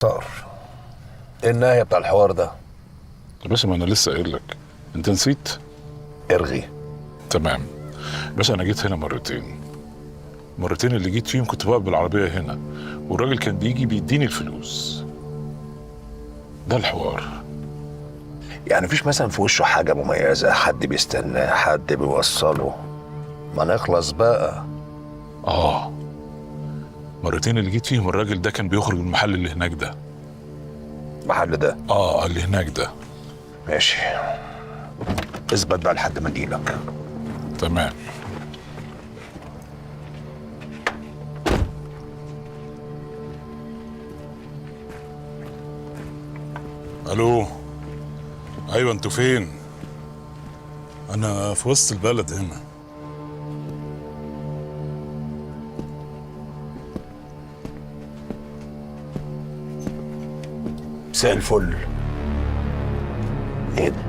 طار. ايه النهايه بتاع الحوار ده؟ يا باشا ما انا لسه قايل لك. انت نسيت؟ ارغي. تمام. باشا انا جيت هنا مرتين اللي جيت فيهم كنت واقف بالعربيه هنا، والراجل كان بيجي بيديني الفلوس. ده الحوار. يعني مفيش مثلا في وشه حاجه مميزه، حد بيستناه، حد بيوصله؟ ما نخلص بقى. مرتين اللي جيت فيهم الراجل ده كان بيخرج من المحل اللي هناك ده. المحل ده؟ اللي هناك ده. ماشي، اثبت بقى لحد ما اجيلك. تمام. الو. ايوه انتوا فين؟ انا في وسط البلد هنا. مساء الفل. ايه ده؟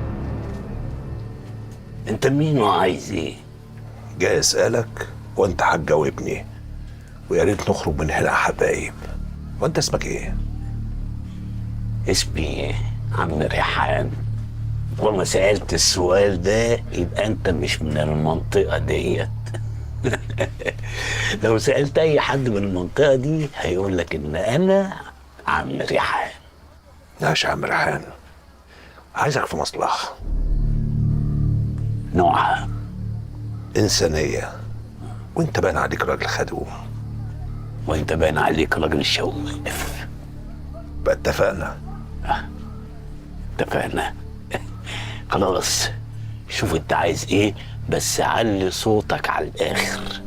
انت مين وعايز ايه؟ جاي اسالك وانت هتجاوبني، ويا ريت نخرج من هنا حبايب. وانت اسمك ايه؟ اسمي عم ريحان. وما سألت السؤال ده يبقى انت مش من المنطقة ديت. لو سألت اي حد من المنطقة دي هيقول لك ان انا عم ريحان. ماشي يا عم ريحان، عايزك في مصلحه. نوعها انسانيه، وانت باين عليك راجل خدوم. وانت باين عليك راجل شواف. بقى اتفقنا؟ اتفقنا. خلاص، شوف انت عايز ايه بس علي صوتك على الاخر.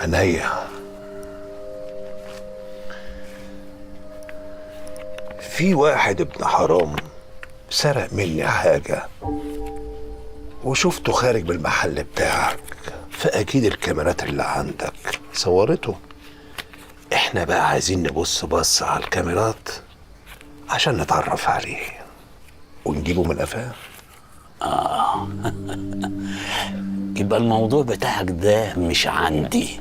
عينيا. في واحد ابن حرام سرق مني حاجة وشفته خارج من المحل بتاعك، فأكيد الكاميرات اللي عندك صورته. احنا بقى عايزين نبص بص على الكاميرات عشان نتعرف عليه ونجيبه من قفاه. يبقى الموضوع بتاعك ده مش عندي.